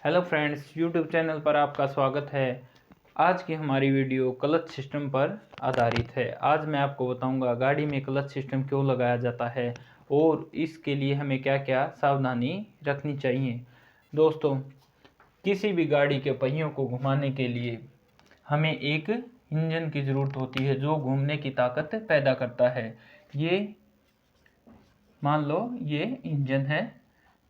Hello friends, YouTube channel पर आपका स्वागत है। आज की हमारी वीडियो क्लच सिस्टम पर आधारित है। आज मैं आपको बताऊंगा गाड़ी में क्लच सिस्टम क्यों लगाया जाता है और इसके लिए हमें क्या क्या सावधानी रखनी चाहिए। दोस्तों, किसी भी गाड़ी के पहियों को घुमाने के लिए हमें एक इंजन की ज़रूरत होती है जो घूमने की ताकत पैदा करता है। ये मान लो ये इंजन है,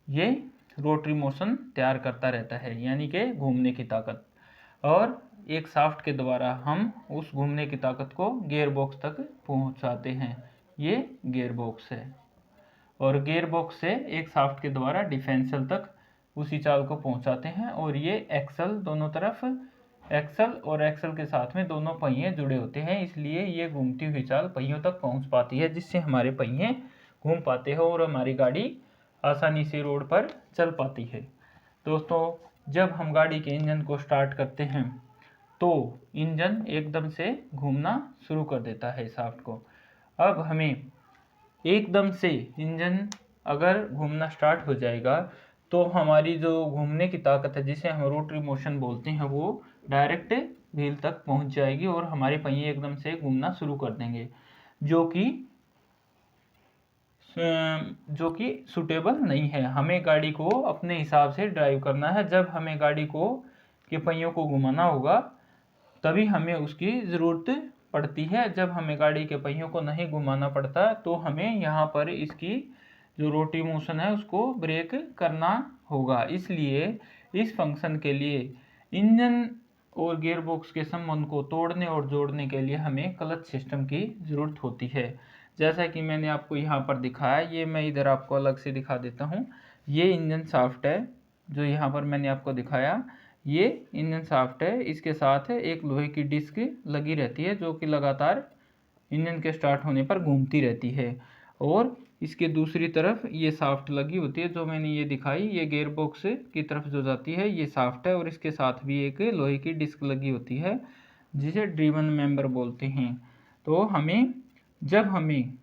ये रोटरी मोशन तैयार करता रहता है यानी कि घूमने की ताकत, और एक शाफ्ट के द्वारा हम उस घूमने की ताकत को गियर बॉक्स तक पहुंचाते हैं। ये गियर बॉक्स है और गियर बॉक्स से एक शाफ्ट के द्वारा डिफरेंशियल तक उसी चाल को पहुंचाते हैं। और ये एक्सल, दोनों तरफ एक्सल और एक्सल के साथ में दोनों पहिए जुड़े होते हैं, इसलिए ये घूमती हुई चाल पहियों तक पहुंच पाती है, जिससे हमारे पहिए घूम पाते हैं और हमारी गाड़ी आसानी से रोड पर चल पाती है। दोस्तों, जब हम गाड़ी के इंजन को स्टार्ट करते हैं तो इंजन एकदम से घूमना शुरू कर देता है शाफ्ट को। अब हमें एकदम से इंजन अगर घूमना स्टार्ट हो जाएगा तो हमारी जो घूमने की ताकत है, जिसे हम रोटरी मोशन बोलते हैं, वो डायरेक्ट व्हील तक पहुंच जाएगी और हमारे पहिए एकदम से घूमना शुरू कर देंगे, जो कि सूटेबल नहीं है। हमें गाड़ी को अपने हिसाब से ड्राइव करना है। जब हमें गाड़ी को के पहियों को घुमाना होगा तभी हमें उसकी ज़रूरत पड़ती है। जब हमें गाड़ी के पहियों को नहीं घुमाना पड़ता तो हमें यहाँ पर इसकी जो रोटरी मोशन है उसको ब्रेक करना होगा। इसलिए इस फंक्शन के लिए इंजन और गियर बॉक्स के संबंध को तोड़ने और जोड़ने के लिए हमें क्लच सिस्टम की ज़रूरत होती है। जैसा कि मैंने आपको यहाँ पर दिखाया, ये मैं इधर आपको अलग से दिखा देता हूँ। ये इंजन शाफ्ट है जो यहाँ पर मैंने आपको दिखाया, ये इंजन शाफ्ट है। इसके साथ एक लोहे की डिस्क लगी रहती है जो कि लगातार इंजन के स्टार्ट होने पर घूमती रहती है, और इसके दूसरी तरफ ये शाफ्ट लगी होती है जो मैंने ये दिखाई। ये गियर बॉक्स की तरफ जो जाती है ये शाफ्ट है, और इसके साथ भी एक लोहे की डिस्क लगी होती है जिसे ड्रिवन मेंबर बोलते हैं। तो जब हमें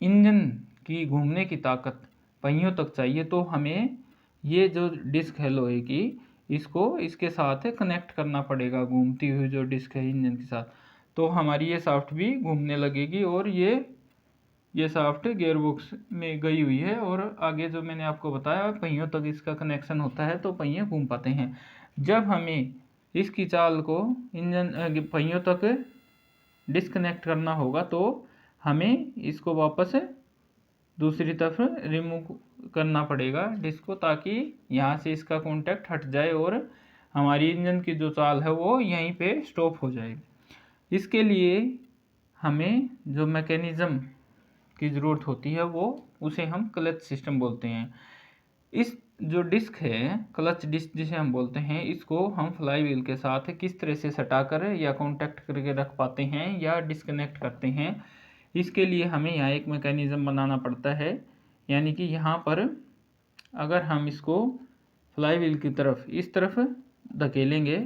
इंजन की घूमने की ताकत पहियों तक चाहिए तो हमें ये जो डिस्क है लोहे की, इसको इसके साथ कनेक्ट करना पड़ेगा, घूमती हुई जो डिस्क है इंजन के साथ। तो हमारी ये शाफ्ट भी घूमने लगेगी और ये शाफ्ट गियर बॉक्स में गई हुई है, और आगे जो मैंने आपको बताया पहियों तक इसका कनेक्शन होता है तो पहिए घूम पाते हैं। जब हमें इसकी चाल को इंजन पहियों तक डिस्कनेक्ट करना होगा तो हमें इसको वापस दूसरी तरफ रिमूव करना पड़ेगा डिस्क को, ताकि यहाँ से इसका कॉन्टैक्ट हट जाए और हमारी इंजन की जो चाल है वो यहीं पे स्टॉप हो जाए। इसके लिए हमें जो मैकेनिज़्म की ज़रूरत होती है वो उसे हम क्लच सिस्टम बोलते हैं। इस जो डिस्क है, क्लच डिस्क जिसे हम बोलते हैं, इसको हम फ्लाई व्हील के साथ किस तरह से सटाकर या कॉन्टैक्ट करके रख पाते हैं या डिस्कनेक्ट करते हैं, इसके लिए हमें यहाँ एक मैकेनिज़्म बनाना पड़ता है। यानी कि यहाँ पर अगर हम इसको फ्लाई व्हील की तरफ इस तरफ धकेलेंगे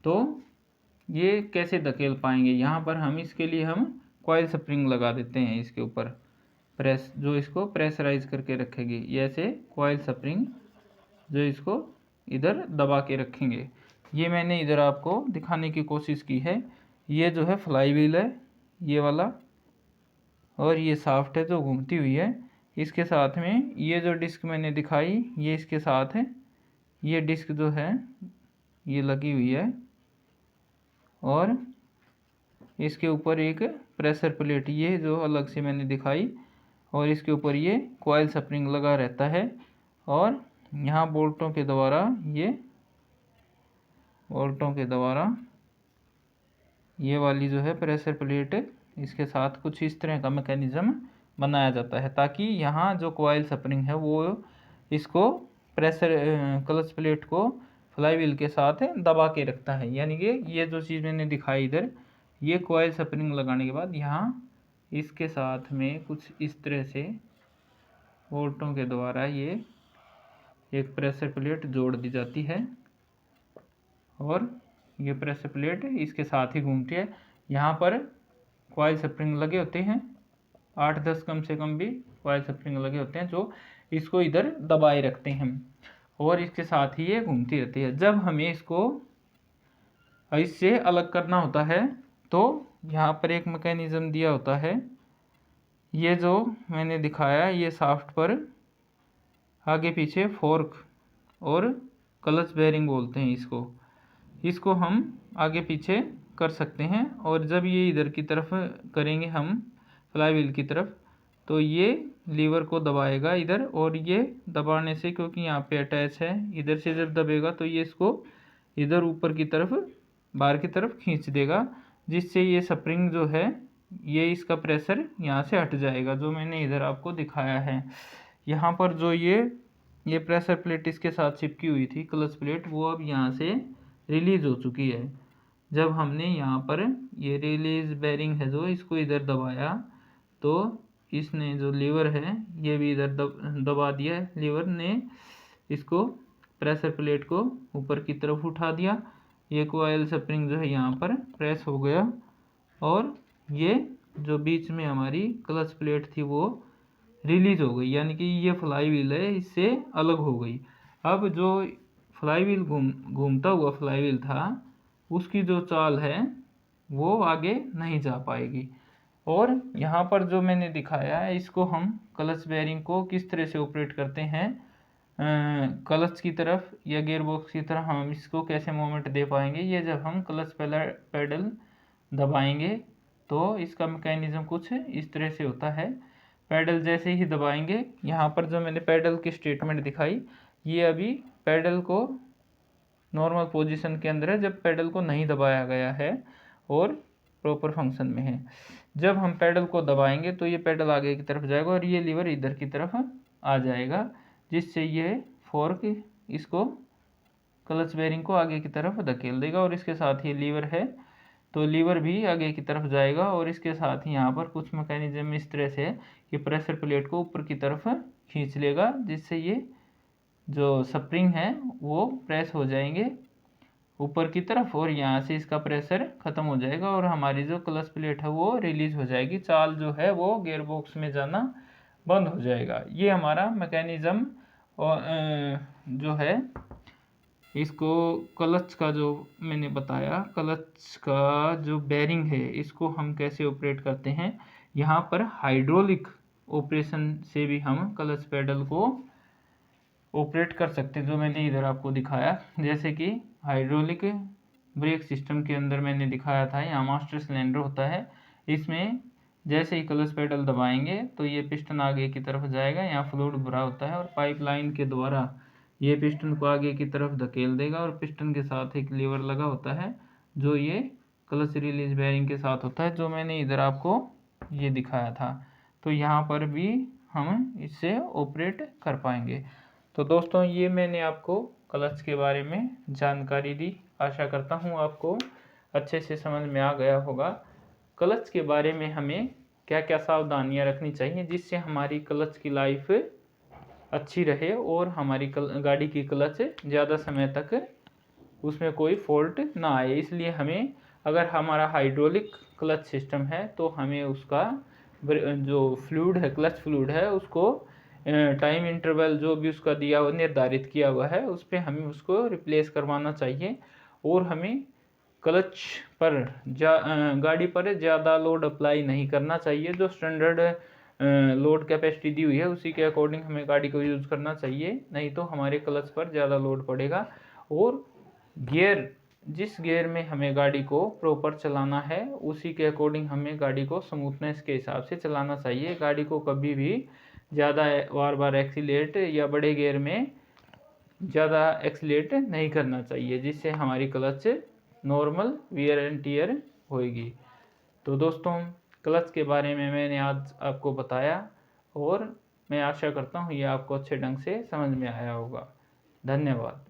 तो ये कैसे धकेल पाएंगे। यहाँ पर हम इसके लिए कॉइल स्प्रिंग लगा देते हैं इसके ऊपर, प्रेस जो इसको प्रेशराइज करके रखेगी। ये ऐसे कॉइल स्प्रिंग जो इसको इधर दबा के रखेंगे। ये मैंने इधर आपको दिखाने की कोशिश की है। ये जो है फ्लाई व्हील है ये वाला, और ये शाफ्ट है जो घूमती हुई है। इसके साथ में ये जो डिस्क मैंने दिखाई ये इसके साथ है, ये डिस्क जो है ये लगी हुई है, और इसके ऊपर एक प्रेशर प्लेट ये जो अलग से मैंने दिखाई, और इसके ऊपर ये कॉइल स्प्रिंग लगा रहता है। और यहाँ बोल्टों के द्वारा ये वाली जो है प्रेशर प्लेट, इसके साथ कुछ इस तरह का मैकेनिज़्म बनाया जाता है ताकि यहाँ जो कॉइल स्प्रिंग है वो इसको क्लच प्लेट को फ्लाई व्हील के साथ दबा के रखता है। यानी कि ये जो चीज़ मैंने दिखाई इधर, ये कॉइल स्प्रिंग लगाने के बाद यहाँ इसके साथ में कुछ इस तरह से बोल्टों के द्वारा ये एक प्रेशर प्लेट जोड़ दी जाती है, और ये प्रेशर प्लेट इसके साथ ही घूमती है। यहाँ पर कॉइल स्प्रिंग लगे होते हैं, 8-10 कम से कम भी कॉइल स्प्रिंग लगे होते हैं जो इसको इधर दबाए रखते हैं। और इसके साथ ही ये घूमती रहती है। जब हमें इससे अलग करना होता है तो यहाँ पर एक मैकेनिज़्म दिया होता है। ये जो मैंने दिखाया ये शाफ्ट पर आगे पीछे फोर्क और क्लच बेयरिंग बोलते हैं इसको हम आगे पीछे कर सकते हैं। और जब ये इधर की तरफ करेंगे हम फ्लाईव्हील की तरफ तो ये लीवर को दबाएगा इधर, और ये दबाने से क्योंकि यहाँ पे अटैच है इधर से जब दबेगा तो ये इसको इधर ऊपर की तरफ बाहर की तरफ खींच देगा, जिससे ये स्प्रिंग जो है ये इसका प्रेशर यहाँ से हट जाएगा, जो मैंने इधर आपको दिखाया है। यहाँ पर जो ये प्रेशर प्लेट इसके साथ चिपकी हुई थी क्लच प्लेट, वो अब यहाँ से रिलीज़ हो चुकी है। जब हमने यहाँ पर ये रिलीज बेरिंग है जो इसको इधर दबाया तो इसने जो लीवर है ये भी इधर दबा दिया है। लीवर ने इसको प्रेशर प्लेट को ऊपर की तरफ उठा दिया। ये कोयल स्प्रिंग जो है यहाँ पर प्रेस हो गया और ये जो बीच में हमारी क्लच प्लेट थी वो रिलीज हो गई, यानी कि ये फ्लाई व्हील है इससे अलग हो गई। अब जो फ्लाई व्हील घूमता हुआ फ्लाई व्हील था उसकी जो चाल है वो आगे नहीं जा पाएगी। और यहाँ पर जो मैंने दिखाया है इसको हम क्लच बेयरिंग को किस तरह से ऑपरेट करते हैं, क्लच की तरफ या गियर बॉक्स की तरफ हम इसको कैसे मोमेंट दे पाएंगे, ये जब हम क्लच पेडल दबाएंगे तो इसका मैकेनिज़्म कुछ इस तरह से होता है। पैडल जैसे ही दबाएंगे, यहाँ पर जो मैंने पैडल की स्टेटमेंट दिखाई ये अभी पैडल को नॉर्मल पोजीशन के अंदर है जब पैडल को नहीं दबाया गया है और प्रॉपर फंक्शन में है। जब हम पैडल को दबाएंगे तो ये पैडल आगे की तरफ जाएगा और ये लीवर इधर की तरफ आ जाएगा, जिससे ये फोर्क इसको क्लच बेयरिंग को आगे की तरफ धकेल देगा। और इसके साथ ही लीवर है तो लीवर भी आगे की तरफ जाएगा और इसके साथ ही यहाँ पर कुछ मैकेनिज्म इस तरह से कि प्रेशर प्लेट को ऊपर की तरफ खींच लेगा, जिससे ये जो स्प्रिंग है वो प्रेस हो जाएंगे ऊपर की तरफ और यहाँ से इसका प्रेशर ख़त्म हो जाएगा और हमारी जो क्लच प्लेट है वो रिलीज हो जाएगी। चाल जो है वो गियर बॉक्स में जाना बंद हो जाएगा। ये हमारा मैकेनिज़्म जो है इसको क्लच का जो मैंने बताया, क्लच का जो बेरिंग है इसको हम कैसे ऑपरेट करते हैं। यहाँ पर हाइड्रोलिक ऑपरेशन से भी हम क्लच पेडल को ऑपरेट कर सकते हैं, जो मैंने इधर आपको दिखाया। जैसे कि हाइड्रोलिक ब्रेक सिस्टम के अंदर मैंने दिखाया था, यहाँ मास्टर सिलेंडर होता है, इसमें जैसे ही क्लच पेडल दबाएंगे तो ये पिस्टन आगे की तरफ जाएगा, यहाँ फ्लूइड भरा होता है और पाइपलाइन के द्वारा ये पिस्टन को आगे की तरफ धकेल देगा और पिस्टन के साथ एक लीवर लगा होता है जो ये क्लच रिलीज बेयरिंग के साथ होता है, जो मैंने इधर आपको ये दिखाया था। तो यहाँ पर भी हम इससे ऑपरेट कर पाएंगे। तो दोस्तों ये मैंने आपको क्लच के बारे में जानकारी दी, आशा करता हूँ आपको अच्छे से समझ में आ गया होगा। क्लच के बारे में हमें क्या क्या सावधानियाँ रखनी चाहिए जिससे हमारी क्लच की लाइफ अच्छी रहे और हमारी गाड़ी की क्लच ज़्यादा समय तक उसमें कोई फॉल्ट ना आए। इसलिए हमें, अगर हमारा हाइड्रोलिक क्लच सिस्टम है तो हमें उसका जो फ्लूइड है, क्लच फ्लूइड है, उसको टाइम इंटरवल जो भी उसका दिया हुआ निर्धारित किया हुआ है उस पर हमें उसको रिप्लेस करवाना चाहिए। और हमें क्लच पर गाड़ी पर ज़्यादा लोड अप्लाई नहीं करना चाहिए, जो स्टैंडर्ड लोड कैपेसिटी दी हुई है उसी के अकॉर्डिंग हमें गाड़ी को यूज़ करना चाहिए, नहीं तो हमारे क्लच पर ज़्यादा लोड पड़ेगा। और गियर, जिस गियर में हमें गाड़ी को प्रॉपर चलाना है उसी के अकॉर्डिंग हमें गाड़ी को स्मूथनेस के हिसाब से चलाना चाहिए। गाड़ी को कभी भी ज़्यादा बार बार एक्सीलेट या बड़े गियर में ज़्यादा एक्सीलेट नहीं करना चाहिए, जिससे हमारी clutch normal wear and tear होएगी। तो दोस्तों क्लच के बारे में मैंने आज आपको बताया और मैं आशा करता हूँ ये आपको अच्छे ढंग से समझ में आया होगा। धन्यवाद।